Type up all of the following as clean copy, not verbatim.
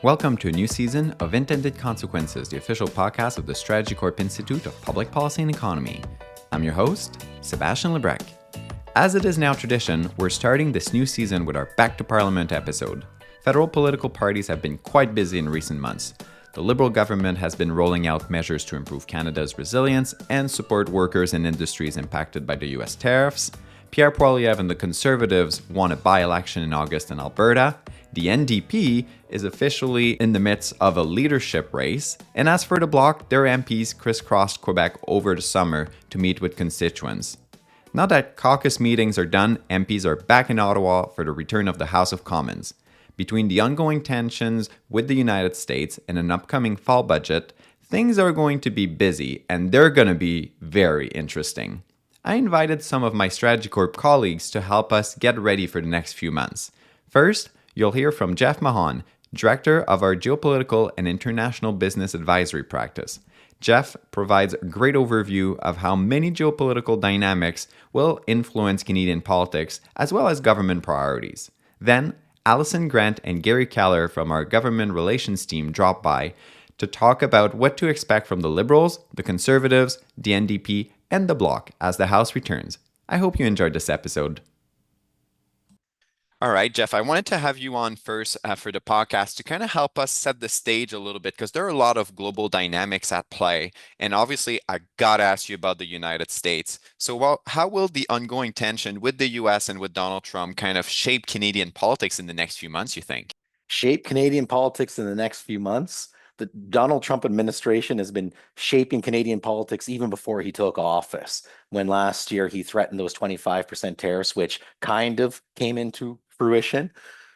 Welcome to a new season of Intended Consequences, the official podcast of the Strategy Corp Institute of Public Policy and Economy. I'm your host, Sebastian Lebrec. As it is now tradition, we're starting this new season with our Back to Parliament episode. Federal political parties have been quite busy in recent months. The Liberal government has been rolling out measures to improve Canada's resilience and support workers and industries impacted by the US tariffs. Pierre Poilievre and the Conservatives won a by-election in August in Alberta. The NDP is officially in the midst of a leadership race. And as for the Bloc, their MPs crisscrossed Quebec over the summer to meet with constituents. Now that caucus meetings are done, MPs are back in Ottawa for the return of the House of Commons. Between the ongoing tensions with the United States and an upcoming fall budget, things are going to be busy and they're going to be very interesting. I invited some of my Strategy Corp colleagues to help us get ready for the next few months. First, you'll hear from Jeff Mahon, director of our geopolitical and international business advisory practice. Jeff provides a great overview of how many geopolitical dynamics will influence Canadian politics as well as government priorities. Then, Allyson, Grant, and Garry Keller from our government relations team drop by to talk about what to expect from the Liberals, the Conservatives, the NDP, and the Bloc as the House returns. I hope you enjoyed this episode. All right, Jeff, I wanted to have you on first for the podcast to kind of help us set the stage a little bit because there are a lot of global dynamics at play. And obviously, I got to ask you about the United States. So how will the ongoing tension with the US and with Donald Trump kind of shape Canadian politics in the next few months, you think? Shape Canadian politics in the next few months? The Donald Trump administration has been shaping Canadian politics even before he took office, when last year he threatened those 25% tariffs, which kind of came into fruition.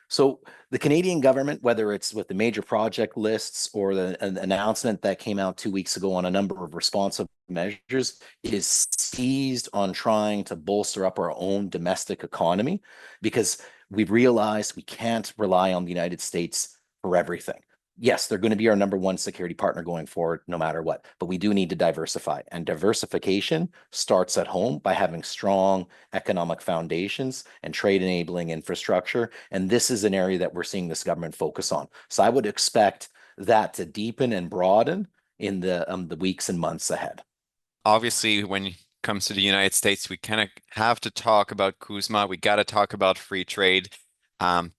So the Canadian government, whether it's with the major project lists or an announcement that came out 2 weeks ago on a number of responsive measures, is seized on trying to bolster up our own domestic economy because we've realized we can't rely on the United States for everything. Yes, they're going to be our number one security partner going forward, no matter what, but we do need to diversify. And diversification starts at home by having strong economic foundations and trade enabling infrastructure. And this is an area that we're seeing this government focus on. So I would expect that to deepen and broaden in the weeks and months ahead. Obviously, when it comes to the United States, we kind of have to talk about CUSMA. We got to talk about free trade.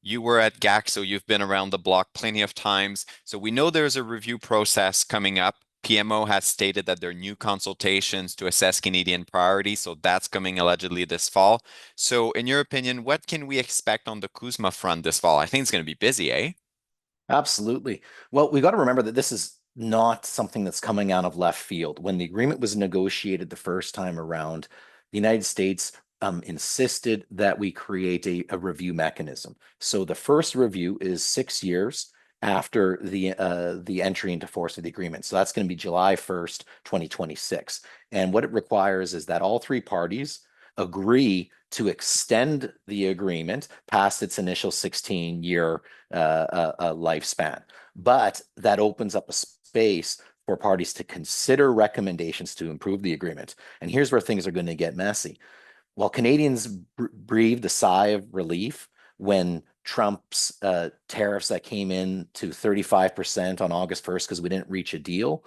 You were at GAC, so you've been around the block plenty of times. So we know there's a review process coming up. PMO has stated that there are new consultations to assess Canadian priorities, so that's coming allegedly this fall. So in your opinion, what can we expect on the CUSMA front this fall? I think it's going to be busy, eh? Absolutely. Well, we got to remember that this is not something that's coming out of left field. When the agreement was negotiated the first time around, the United States insisted that we create a review mechanism. So the first review is 6 years after the entry into force of the agreement. So that's going to be July 1st, 2026. And what it requires is that all three parties agree to extend the agreement past its initial 16-year lifespan. But that opens up a space for parties to consider recommendations to improve the agreement. And here's where things are going to get messy. While Canadians breathed a sigh of relief when Trump's tariffs that came in to 35% on August 1st because we didn't reach a deal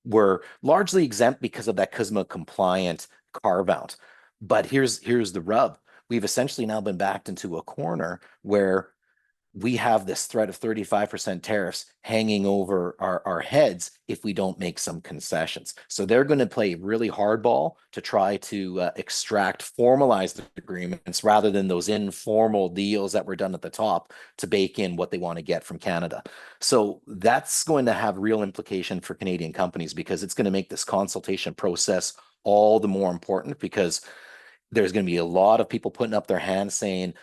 were largely exempt because of that CUSMA compliant carve out. But here's the rub. We've essentially now been backed into a corner where we have this threat of 35% tariffs hanging over our heads if we don't make some concessions. So they're going to play really hardball to try to extract formalized agreements rather than those informal deals that were done at the top to bake in what they want to get from Canada. So that's going to have real implication for Canadian companies because it's going to make this consultation process all the more important because there's going to be a lot of people putting up their hands saying,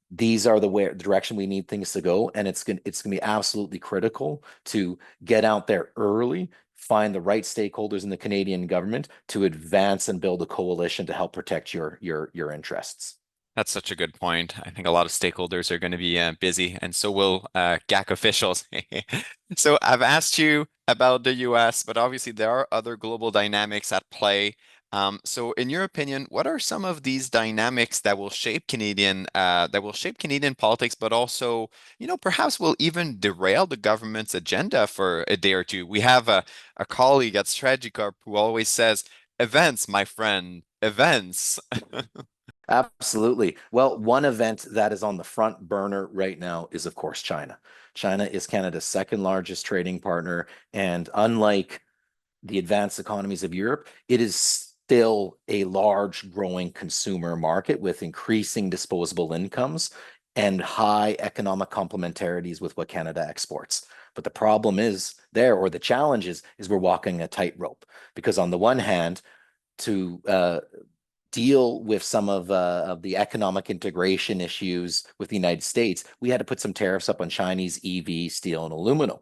these are the direction we need things to go. And it's going to be absolutely critical to get out there early, find the right stakeholders in the Canadian government to advance and build a coalition to help protect your interests. That's such a good point. I think a lot of stakeholders are going to be busy, and so will GAC officials. So I've asked you about the US, but obviously there are other global dynamics at play. So in your opinion, what are some of these dynamics that will shape Canadian politics, but also, perhaps will even derail the government's agenda for a day or two? We have a colleague at Strategy Corp who always says, "Events, my friend, events." Absolutely. Well, one event that is on the front burner right now is, of course, China. China is Canada's second largest trading partner. And unlike the advanced economies of Europe, it is still a large growing consumer market with increasing disposable incomes and high economic complementarities with what Canada exports. But the problem is there, or the challenge is we're walking a tightrope because on the one hand, to deal with some of the economic integration issues with the United States, we had to put some tariffs up on Chinese EV, steel, and aluminum.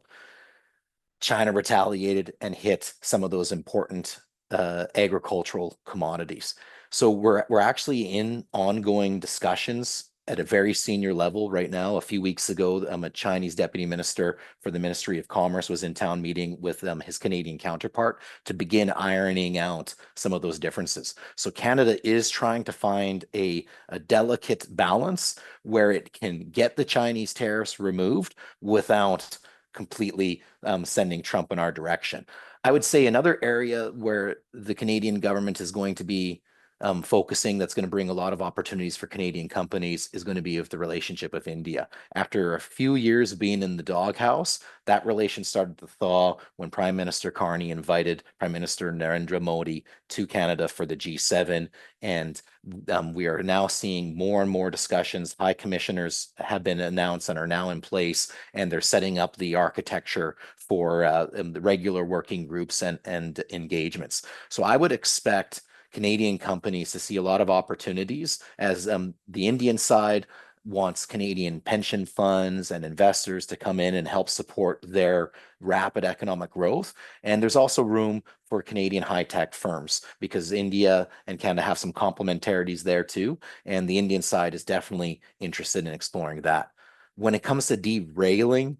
China retaliated and hit some of those important agricultural commodities. So we're actually in ongoing discussions at a very senior level right now. A few weeks ago, a Chinese deputy minister for the Ministry of Commerce was in town meeting with his Canadian counterpart to begin ironing out some of those differences. So Canada is trying to find a delicate balance where it can get the Chinese tariffs removed without completely sending Trump in our direction. I would say another area where the Canadian government is going to be focusing that's going to bring a lot of opportunities for Canadian companies is going to be with the relationship with India. After a few years of being in the doghouse, that relation started to thaw when Prime Minister Carney invited Prime Minister Narendra Modi to Canada for the G7. And we are now seeing more and more discussions. High commissioners have been announced and are now in place, and they're setting up the architecture for the regular working groups and engagements. So I would expect Canadian companies to see a lot of opportunities as the Indian side wants Canadian pension funds and investors to come in and help support their rapid economic growth. And there's also room for Canadian high-tech firms because India and Canada have some complementarities there too. And the Indian side is definitely interested in exploring that. When it comes to derailing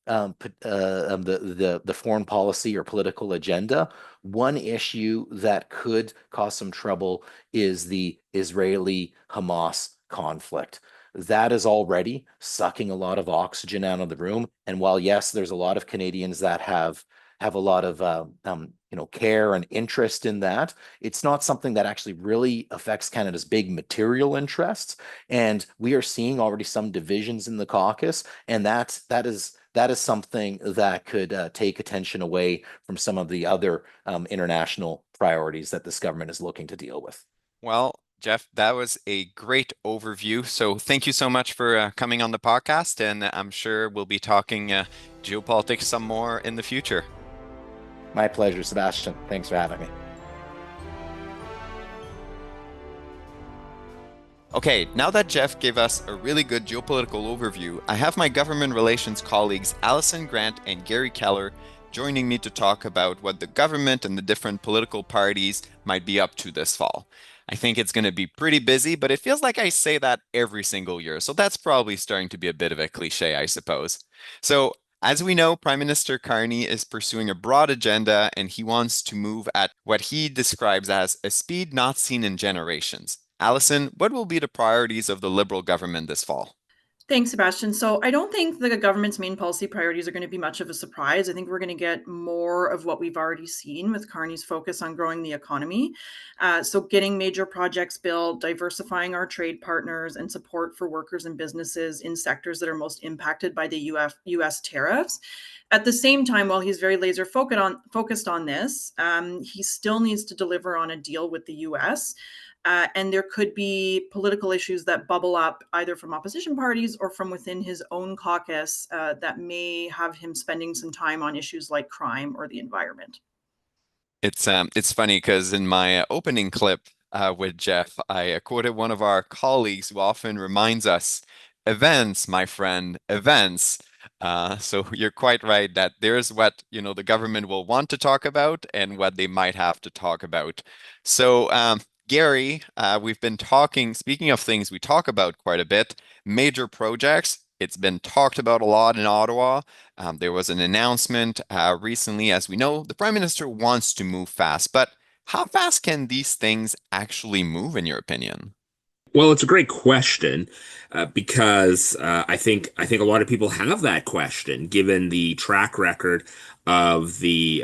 the foreign policy or political agenda, one issue that could cause some trouble is the Israeli-Hamas conflict. That is already sucking a lot of oxygen out of the room. And while yes, there's a lot of Canadians that have a lot of care and interest in that, it's not something that actually really affects Canada's big material interests. And we are seeing already some divisions in the caucus, and that is something that could take attention away from some of the other international priorities that this government is looking to deal with. Well, Jeff, that was a great overview. So thank you so much for coming on the podcast, and I'm sure we'll be talking geopolitics some more in the future. My pleasure, Sebastian. Thanks for having me. Okay, now that Jeff gave us a really good geopolitical overview, I have my government relations colleagues Allyson Grant and Garry Keller joining me to talk about what the government and the different political parties might be up to this fall. I think it's going to be pretty busy, but it feels like I say that every single year, so that's probably starting to be a bit of a cliche, I suppose. So, as we know, Prime Minister Carney is pursuing a broad agenda and he wants to move at what he describes as a speed not seen in generations. Allyson, what will be the priorities of the Liberal government this fall? Thanks, Sebastian. So I don't think the government's main policy priorities are going to be much of a surprise. I think we're going to get more of what we've already seen with Carney's focus on growing the economy. So getting major projects built, diversifying our trade partners, and support for workers and businesses in sectors that are most impacted by the US tariffs. At the same time, while he's very laser focused on this, he still needs to deliver on a deal with the US. And there could be political issues that bubble up either from opposition parties or from within his own caucus that may have him spending some time on issues like crime or the environment. It's funny because in my opening clip with Jeff, I quoted one of our colleagues who often reminds us, "Events, my friend, events." So you're quite right that there's what the government will want to talk about and what they might have to talk about. So Garry, we've been talking. Speaking of things we talk about quite a bit, major projects. It's been talked about a lot in Ottawa. There was an announcement recently, as we know, the Prime Minister wants to move fast, but How fast can these things actually move, in your opinion? Well, it's a great question because I think a lot of people have that question, given the track record of the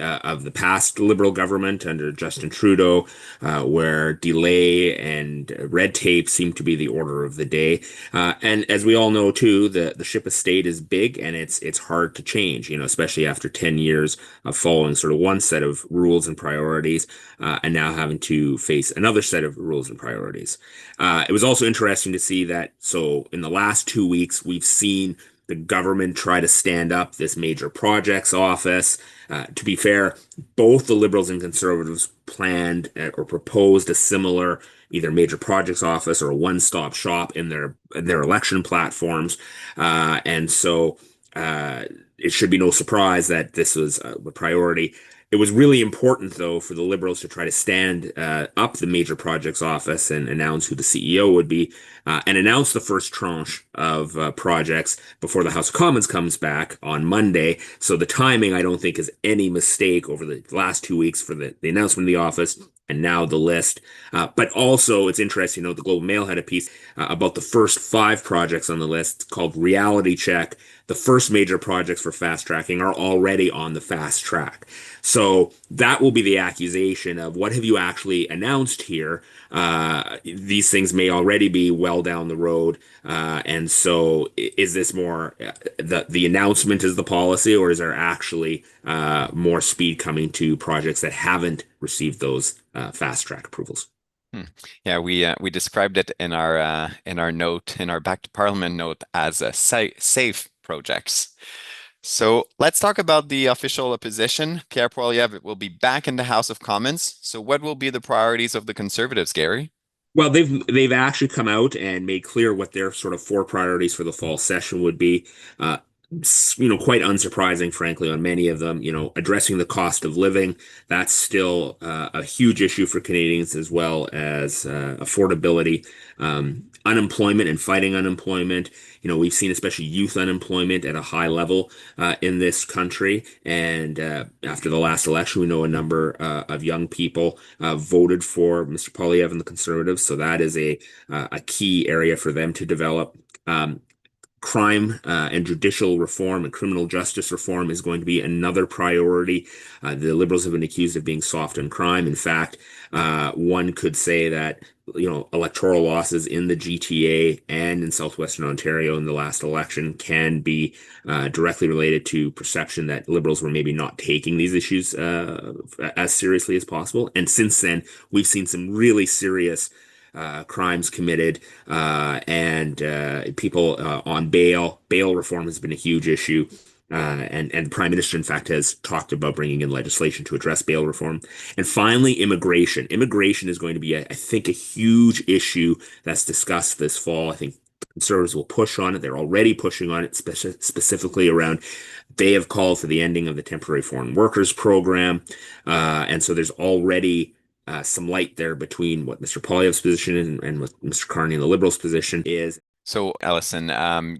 past Liberal government under Justin Trudeau, where delay and red tape seem to be the order of the day. And as we all know too, the ship of state is big and it's hard to change, especially after 10 years of following sort of one set of rules and priorities, and now having to face another set of rules and priorities. It was also interesting to see that, so in the last 2 weeks, we've seen the government try to stand up this major projects office. To be fair, both the Liberals and Conservatives planned or proposed a similar either major projects office or a one-stop shop in their election platforms. And so it should be no surprise that this was a priority. It was really important, though, for the Liberals to try to stand up the major projects office and announce who the CEO would be, and announce the first tranche of projects before the House of Commons comes back on Monday. So the timing, I don't think, is any mistake over the last 2 weeks for the announcement of the office and now the list. But also, it's interesting to note the Globe and Mail had a piece about the first 5 projects on the list called Reality Check. The first major projects for fast tracking are already on the fast track. So that will be the accusation of what have you actually announced here? These things may already be well down the road. And so is this more the announcement is the policy, or is there actually more speed coming to projects that haven't received those fast track approvals? Hmm. Yeah, we described it in our note, in our Back to Parliament note, as a safe projects. So let's talk about the official opposition. Pierre Poilievre will be back in the House of Commons. So what will be the priorities of the Conservatives, Garry? Well, they've actually come out and made clear what their sort of 4 priorities for the fall session would be. Uh, quite unsurprising, frankly, on many of them. Addressing the cost of living, that's still a huge issue for Canadians, as well as affordability, unemployment and fighting unemployment. We've seen especially youth unemployment at a high level in this country. And after the last election, we know a number of young people voted for Mr. Poilievre and the Conservatives. So that is a key area for them to develop. Crime and judicial reform and criminal justice reform is going to be another priority. The Liberals have been accused of being soft on crime. In fact, one could say that electoral losses in the GTA and in southwestern Ontario in the last election can be directly related to perception that Liberals were maybe not taking these issues as seriously as possible. And since then, we've seen some really serious crimes committed, and people on bail. Bail reform has been a huge issue. And the Prime Minister, in fact, has talked about bringing in legislation to address bail reform. And finally, immigration. Immigration is going to be, I think, a huge issue that's discussed this fall. I think Conservatives will push on it. They're already pushing on it, specifically around. They have called for the ending of the temporary foreign workers program. And so there's already some light there between what Mr. Poilievre's position and what Mr. Carney and the Liberals' position is. So, Allyson,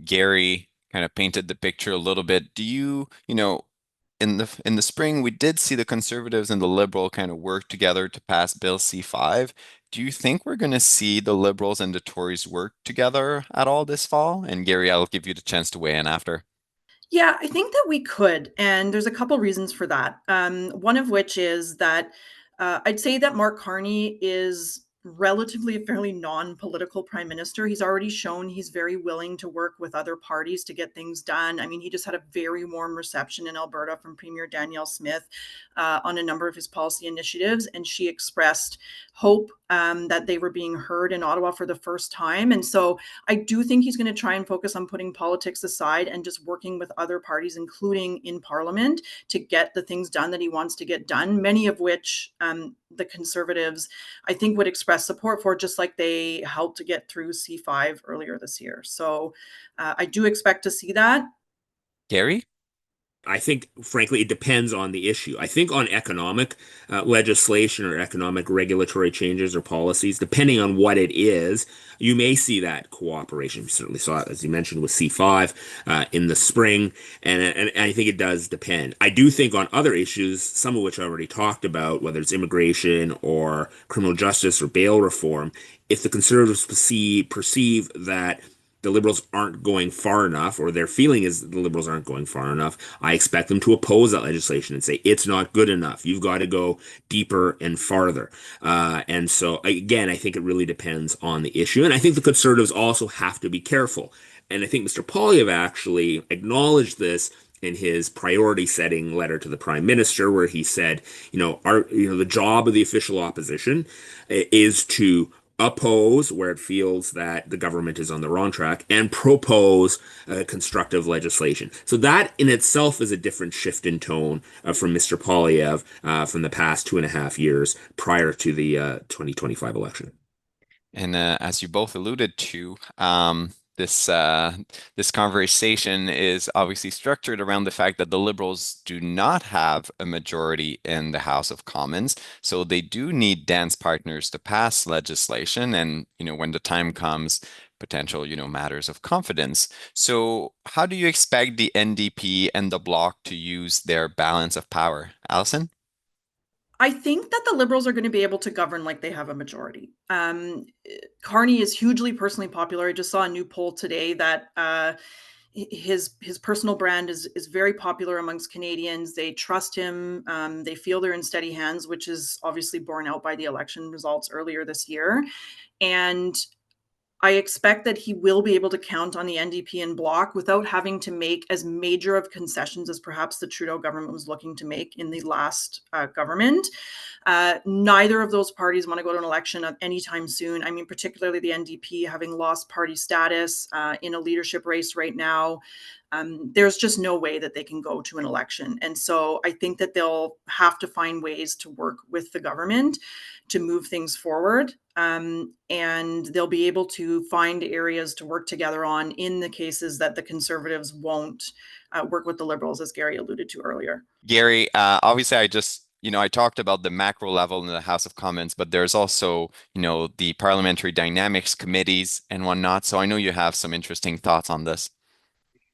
Garry kind of painted the picture a little bit. Do in the spring, we did see the Conservatives and the Liberal kind of work together to pass Bill C5. Do you think we're going to see the Liberals and the Tories work together at all this fall? And Garry, I'll give you the chance to weigh in after. Yeah, I think that we could, and there's a couple reasons for that. One of which is that I'd say that Mark Carney is relatively a fairly non-political prime minister. He's already shown he's very willing to work with other parties to get things done. I mean, he just had a very warm reception in Alberta from Premier Danielle Smith on a number of his policy initiatives, and she expressed hope that they were being heard in Ottawa for the first time. And so I do think he's going to try and focus on putting politics aside and just working with other parties, including in Parliament, to get the things done that he wants to get done, many of which the Conservatives, I think, would express support for, just like they helped to get through C5 earlier this year. So I do expect to see that. Garry? I think, frankly, it depends on the issue. I think on economic legislation or economic regulatory changes or policies, depending on what it is, you may see that cooperation. We certainly saw it, as you mentioned, with C5 in the spring, and I think it does depend. I do think on other issues, some of which I already talked about, whether it's immigration or criminal justice or bail reform, if the Conservatives perceive that the Liberals aren't going far enough, or their feeling is the Liberals aren't going far enough, I expect them to oppose that legislation and say, it's not good enough. You've got to go deeper and farther. And so, again, I think it really depends on the issue. And I think the Conservatives also have to be careful. And I think Mr. Poilievre actually acknowledged this in his priority setting letter to the Prime Minister, where he said, the job of the official opposition is to oppose where it feels that the government is on the wrong track and propose constructive legislation. So that in itself is a different shift in tone from Mr. Poilievre from the past 2.5 years prior to the 2025 election. And as you both alluded to, this this conversation is obviously structured around the fact that the Liberals do not have a majority in the House of Commons, so they do need dance partners to pass legislation, and when the time comes, potential matters of confidence. So how do you expect the NDP and the Bloc to use their balance of power, Allyson? I think that the Liberals are going to be able to govern like they have a majority. Carney is hugely personally popular. I just saw a new poll today that his personal brand is very popular amongst Canadians. They trust him. They feel they're in steady hands, which is obviously borne out by the election results earlier this year. And I expect that he will be able to count on the NDP and Bloc without having to make as major of concessions as perhaps the Trudeau government was looking to make in the last government. Neither of those parties want to go to an election anytime soon. I mean, particularly the NDP having lost party status in a leadership race right now. There's just no way that they can go to an election. And so I think that they'll have to find ways to work with the government to move things forward. And they'll be able to find areas to work together on in the cases that the Conservatives won't work with the Liberals, as Garry alluded to earlier. Garry, obviously I talked about the macro level in the House of Commons, but there's also, the parliamentary dynamics committees and whatnot. So I know you have some interesting thoughts on this.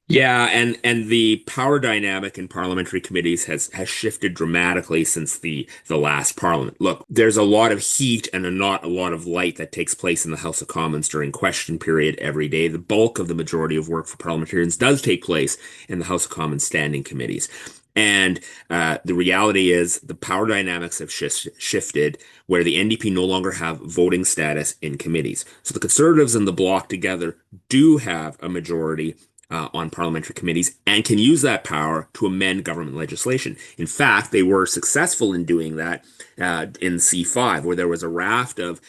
Yeah, and the power dynamic in parliamentary committees has shifted dramatically since the last parliament. Look, there's a lot of heat and not a lot of light that takes place in the House of Commons during question period every day. The bulk of the majority of work for parliamentarians does take place in the House of Commons standing committees. And the reality is the power dynamics have shifted where the NDP no longer have voting status in committees. So the Conservatives and the Bloc together do have a majority on parliamentary committees and can use that power to amend government legislation. In fact, they were successful in doing that in C5, where there was a raft of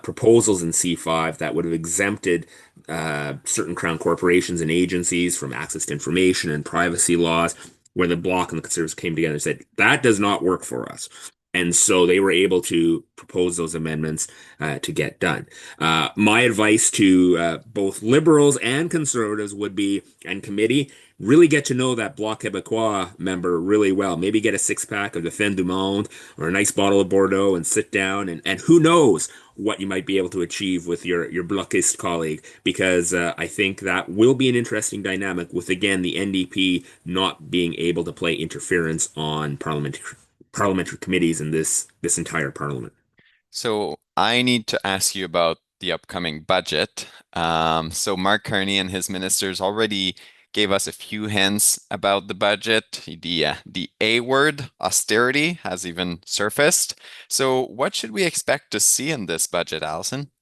proposals in C5 that would have exempted certain Crown corporations and agencies from access to information and privacy laws, where the Bloc and the Conservatives came together and said, that does not work for us. And so they were able to propose those amendments to get done. My advice to both Liberals and Conservatives would be, and committee, really get to know that Bloc Québécois member really well. Maybe get a six-pack of the Fin du Monde or a nice bottle of Bordeaux and sit down, and who knows what you might be able to achieve with your Blocist colleague, because I think that will be an interesting dynamic with, again, the NDP not being able to play interference on parliamentary committees in this entire parliament. So I need to ask you about the upcoming budget. So Mark Carney and his ministers already gave us a few hints about the budget. The A word, austerity, has even surfaced. So what should we expect to see in this budget, Allyson?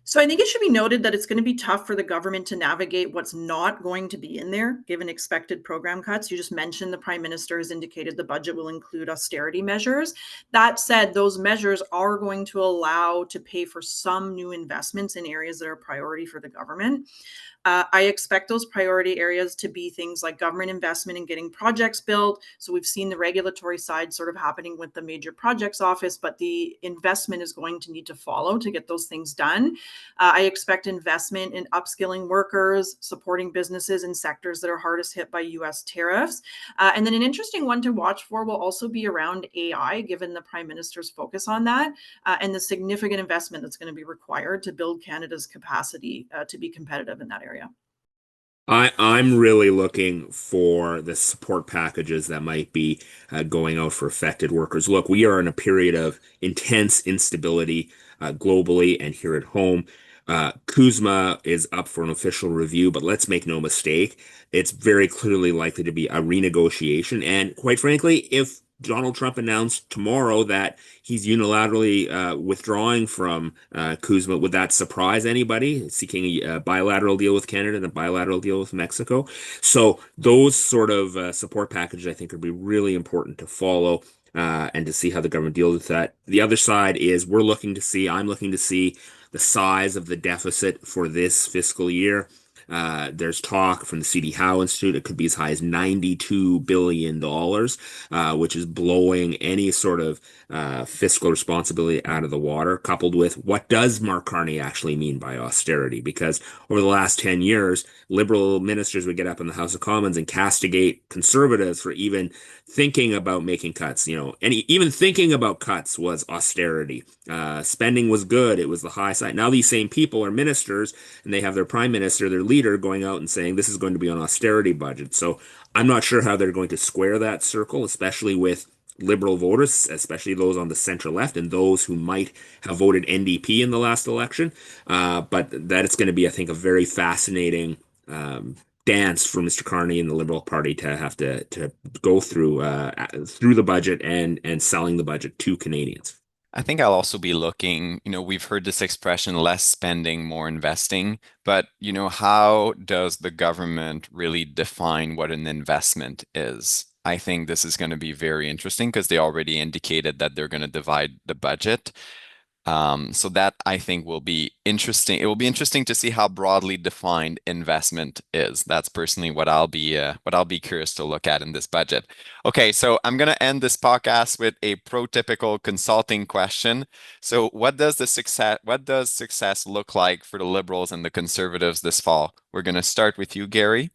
So I think it should be noted that it's going to be tough for the government to navigate what's not going to be in there, given expected program cuts. You just mentioned the Prime Minister has indicated the budget will include austerity measures. That said, those measures are going to allow to pay for some new investments in areas that are a priority for the government. I expect those priority areas to be things like government investment in getting projects built. So we've seen the regulatory side sort of happening with the major projects office, but the investment is going to need to follow to get those things done. I expect investment in upskilling workers, supporting businesses in sectors that are hardest hit by US tariffs. And then an interesting one to watch for will also be around AI, given the Prime Minister's focus on that, and the significant investment that's going to be required to build Canada's capacity to be competitive in that area. I'm really looking for the support packages that might be going out for affected workers. Look, we are in a period of intense instability globally and here at home. CUSMA is up for an official review, but let's make no mistake, it's very clearly likely to be a renegotiation. And quite frankly, if Donald Trump announced tomorrow that he's unilaterally withdrawing from CUSMA, would that surprise anybody? Seeking a bilateral deal with Canada and a bilateral deal with Mexico. So those sort of support packages, I think, would be really important to follow and to see how the government deals with that. The other side is I'm looking to see the size of the deficit for this fiscal year. There's talk from the C.D. Howe Institute, it could be as high as $92 billion, which is blowing any sort of fiscal responsibility out of the water, coupled with what does Mark Carney actually mean by austerity? Because over the last 10 years, Liberal ministers would get up in the House of Commons and castigate Conservatives for even thinking about making cuts. And even thinking about cuts was austerity. Spending was good. It was the high side. Now these same people are ministers, and they have their prime minister, their leader, going out and saying this is going to be an austerity budget. So I'm not sure how they're going to square that circle, especially with Liberal voters, especially those on the center left and those who might have voted NDP in the last election. But that it's going to be, I think, a very fascinating dance for Mr. Carney and the Liberal Party to have to go through the budget and selling the budget to Canadians. I think I'll also be looking, we've heard this expression, less spending, more investing, but, how does the government really define what an investment is? I think this is going to be very interesting because they already indicated that they're going to divide the budget. So that I think will be interesting. It will be interesting to see how broadly defined investment is. That's personally what I'll be curious to look at in this budget. Okay, so I'm gonna end this podcast with a prototypical consulting question. So what does success look like for the Liberals and the Conservatives this fall? We're gonna start with you, Garry.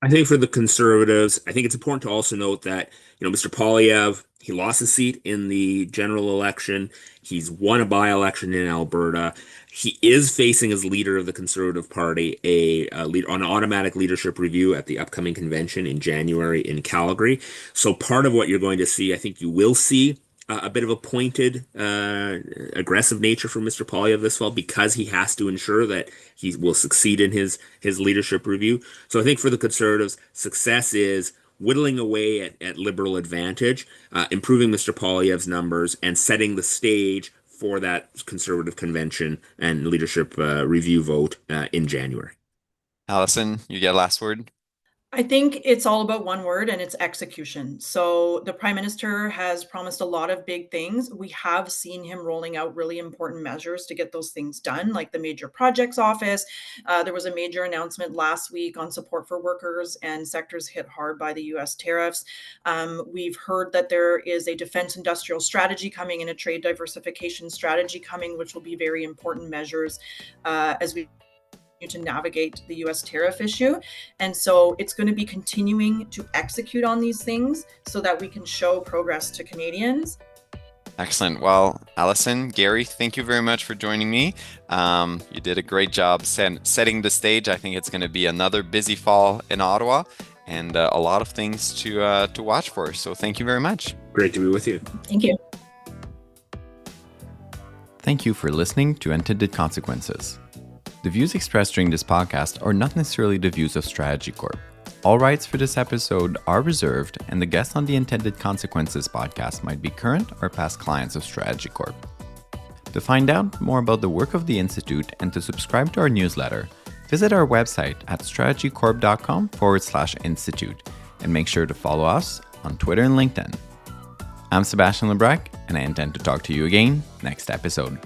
I think for the Conservatives, I think it's important to also note that, Mr. Poilievre, he lost his seat in the general election. He's won a by-election in Alberta. He is facing, as leader of the Conservative Party, an automatic leadership review at the upcoming convention in January in Calgary. So part of what you're going to see, I think you will see a bit of a pointed, aggressive nature from Mr. Poilievre this fall because he has to ensure that he will succeed in his leadership review. So I think for the Conservatives, success is whittling away at Liberal advantage, improving Mr. Poilievre's numbers, and setting the stage for that Conservative convention and leadership review vote in January. Allyson, you get last word. I think it's all about one word, and it's execution. So the Prime Minister has promised a lot of big things. We have seen him rolling out really important measures to get those things done, like the Major Projects Office. There was a major announcement last week on support for workers and sectors hit hard by the US tariffs. We've heard that there is a defense industrial strategy coming and a trade diversification strategy coming, which will be very important measures as we to navigate the US tariff issue. And so it's going to be continuing to execute on these things so that we can show progress to Canadians. Excellent. Well, Allyson, Garry, thank you very much for joining me. You did a great job setting the stage. I think it's going to be another busy fall in Ottawa and a lot of things to watch for. So thank you very much. Great to be with you. Thank you. Thank you for listening to Intended Consequences. The views expressed during this podcast are not necessarily the views of Strategy Corp. All rights for this episode are reserved, and the guests on the Intended Consequences podcast might be current or past clients of Strategy Corp. To find out more about the work of the Institute and to subscribe to our newsletter, visit our website at strategycorp.com/institute and make sure to follow us on Twitter and LinkedIn. I'm Sebastien Lebrec, and I intend to talk to you again next episode.